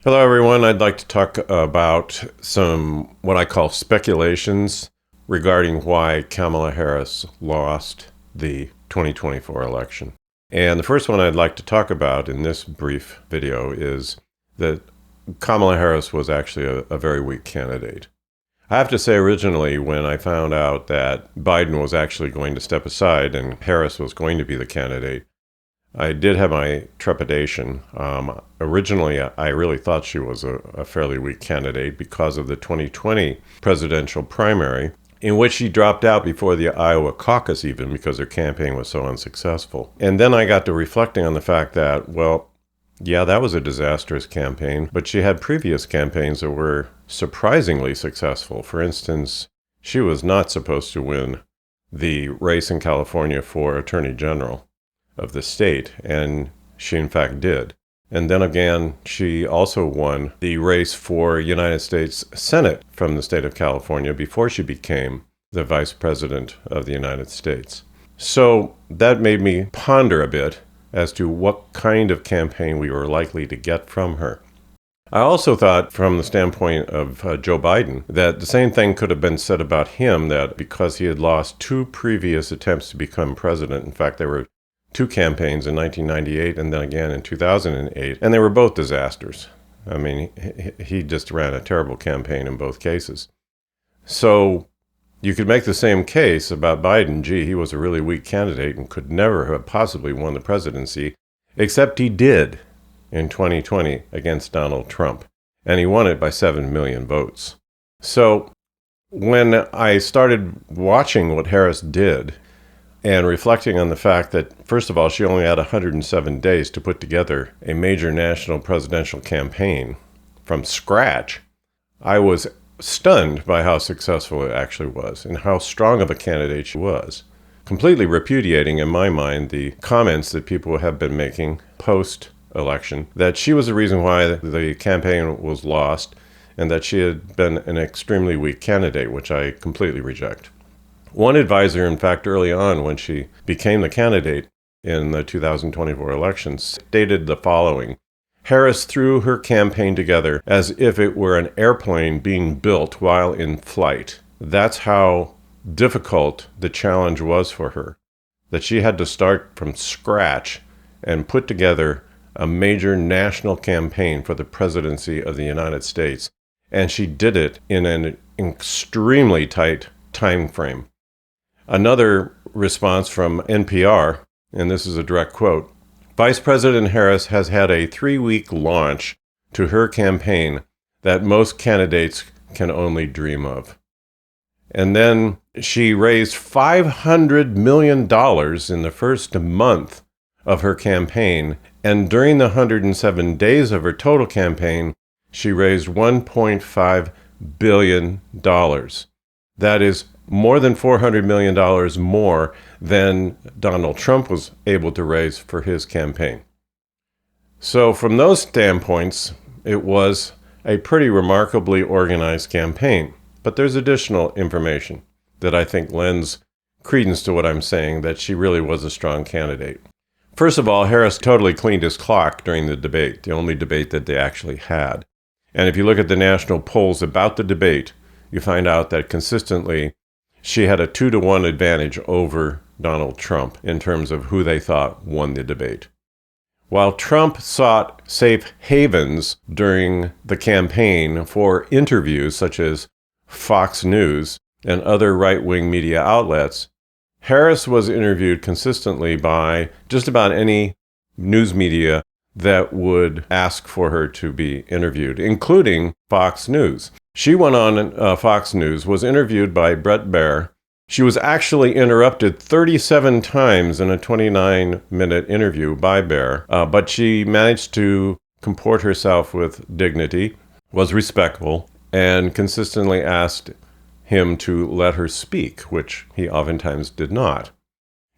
Hello, everyone. I'd like to talk about some what I call speculations regarding why Kamala Harris lost the 2024 election. And the first one I'd like to talk about in this brief video is that Kamala Harris was actually a very weak candidate. I have to say, originally, when I found out that Biden was actually going to step aside and Harris was going to be the candidate, I did have my trepidation. Originally, I really thought she was a fairly weak candidate because of the 2020 presidential primary, in which she dropped out before the Iowa caucus even because her campaign was so unsuccessful. And then I got to reflecting on the fact that, well, yeah, that was a disastrous campaign, but she had previous campaigns that were surprisingly successful. For instance, she was not supposed to win the race in California for Attorney General of the state, and she in fact did. And then again, she also won the race for United States Senate from the state of California before she became the Vice President of the United States. So that made me ponder a bit as to what kind of campaign we were likely to get from her. I also thought, from the standpoint of Joe Biden, that the same thing could have been said about him, that because he had lost two previous attempts to become president, in fact, there were two campaigns in 1998 and then again in 2008, and they were both disasters. I mean, he just ran a terrible campaign in both cases. So you could make the same case about Biden. Gee, he was a really weak candidate and could never have possibly won the presidency, except he did in 2020 against Donald Trump, and he won it by 7 million votes. So when I started watching what Harris did, and reflecting on the fact that, first of all, she only had 107 days to put together a major national presidential campaign from scratch, I was stunned by how successful it actually was and how strong of a candidate she was, completely repudiating, in my mind, the comments that people have been making post-election, that she was the reason why the campaign was lost and that she had been an extremely weak candidate, which I completely reject. One advisor, in fact, early on when she became the candidate in the 2024 elections, stated the following: Harris threw her campaign together as if it were an airplane being built while in flight. That's how difficult the challenge was for her, that she had to start from scratch and put together a major national campaign for the presidency of the United States. And she did it in an extremely tight time frame. Another response from NPR, and this is a direct quote: Vice President Harris has had a 3-week launch to her campaign that most candidates can only dream of. And then she raised $500 million in the first month of her campaign, and during the 107 days of her total campaign, she raised $1.5 billion. That is more than $400 million more than Donald Trump was able to raise for his campaign. So from those standpoints, it was a pretty remarkably organized campaign. But there's additional information that I think lends credence to what I'm saying, that she really was a strong candidate. First of all, Harris totally cleaned his clock during the debate, the only debate that they actually had. And if you look at the national polls about the debate, you find out that consistently she had a 2-to-1 advantage over Donald Trump in terms of who they thought won the debate. While Trump sought safe havens during the campaign for interviews such as Fox News and other right-wing media outlets, Harris was interviewed consistently by just about any news media that would ask for her to be interviewed, including Fox News. She went on Fox News, was interviewed by Bret Baier. She was actually interrupted 37 times in a 29-minute interview by Baier, but she managed to comport herself with dignity, was respectful, and consistently asked him to let her speak, which he oftentimes did not.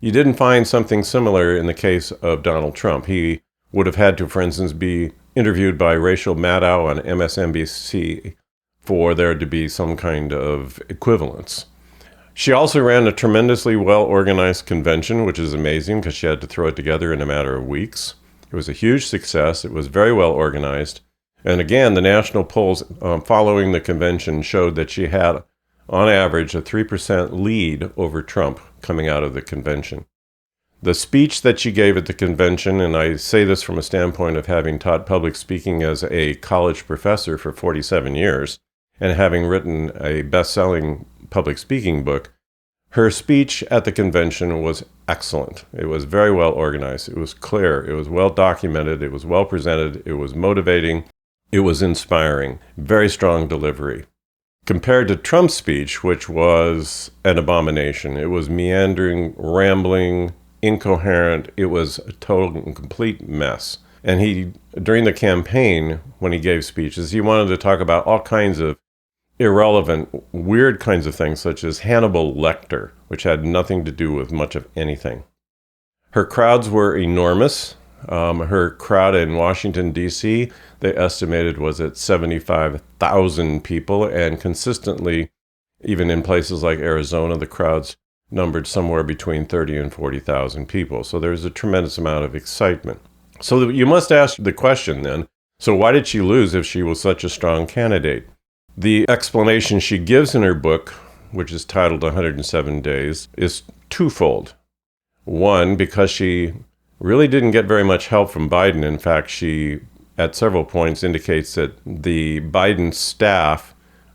You didn't find something similar in the case of Donald Trump. He would have had to, for instance, be interviewed by Rachel Maddow on MSNBC for there to be some kind of equivalence. She also ran a tremendously well-organized convention, which is amazing because she had to throw it together in a matter of weeks. It was a huge success. It was very well organized. And again, the national polls following the convention showed that she had, on average, a 3% lead over Trump coming out of the convention. The speech that she gave at the convention, and I say this from a standpoint of having taught public speaking as a college professor for 47 years and having written a best-selling public speaking book, her speech at the convention was excellent. It was very well organized. It was clear. It was well documented. It was well presented. It was motivating. It was inspiring. Very strong delivery. Compared to Trump's speech, which was an abomination. It was meandering, rambling, incoherent. It was a total and complete mess. And he, during the campaign, when he gave speeches, he wanted to talk about all kinds of irrelevant, weird kinds of things, such as Hannibal Lecter, which had nothing to do with much of anything. Her crowds were enormous. Her crowd in Washington, D.C., they estimated was at 75,000 people, and consistently, even in places like Arizona, the crowds numbered somewhere between 30 and 40,000 people. So there's a tremendous amount of excitement. So you must ask the question then, so why did she lose if she was such a strong candidate? The explanation she gives in her book, which is titled 107 Days, is twofold. One, because she really didn't get very much help from Biden. In fact, she, at several points, indicates that the Biden staff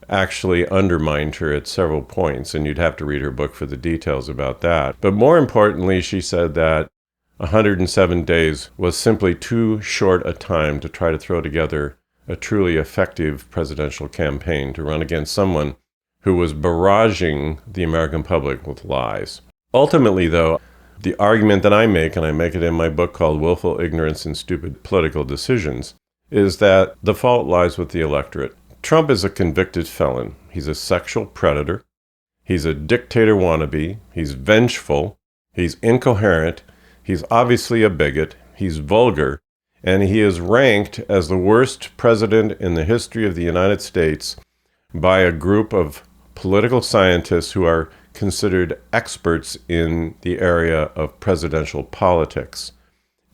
actually undermined her at several points, and you'd have to read her book for the details about that. But more importantly, she said that 107 days was simply too short a time to try to throw together a truly effective presidential campaign to run against someone who was barraging the American public with lies. Ultimately, though, the argument that I make, and I make it in my book called Willful Ignorance and Stupid Political Decisions, is that the fault lies with the electorate. Trump is a convicted felon. He's a sexual predator. He's a dictator wannabe. He's vengeful. He's incoherent. He's obviously a bigot. He's vulgar. And he is ranked as the worst president in the history of the United States by a group of political scientists who are considered experts in the area of presidential politics.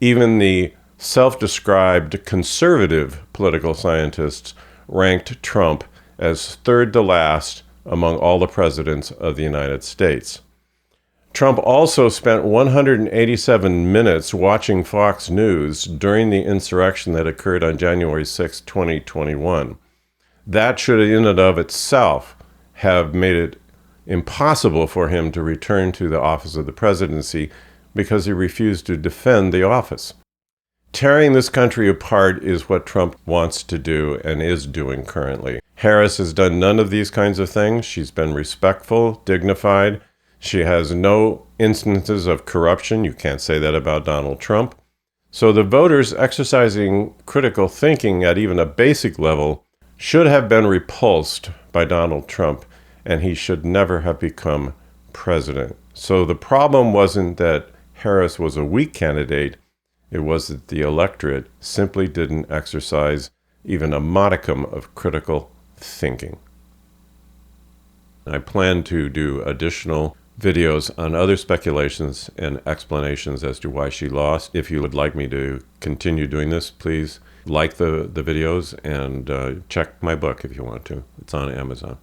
Even the self-described conservative political scientists ranked Trump as third to last among all the presidents of the United States. Trump also spent 187 minutes watching Fox News during the insurrection that occurred on January 6, 2021. That should in and of itself have made it impossible for him to return to the office of the presidency because he refused to defend the office. Tearing this country apart is what Trump wants to do and is doing currently. Harris has done none of these kinds of things. She's been respectful, dignified. She has no instances of corruption. You can't say that about Donald Trump. So the voters exercising critical thinking at even a basic level should have been repulsed by Donald Trump, and he should never have become president. So the problem wasn't that Harris was a weak candidate. It was that the electorate simply didn't exercise even a modicum of critical thinking. I plan to do additional videos on other speculations and explanations as to why she lost. If you would like me to continue doing this, please like the videos and check my book if you want to. It's on Amazon.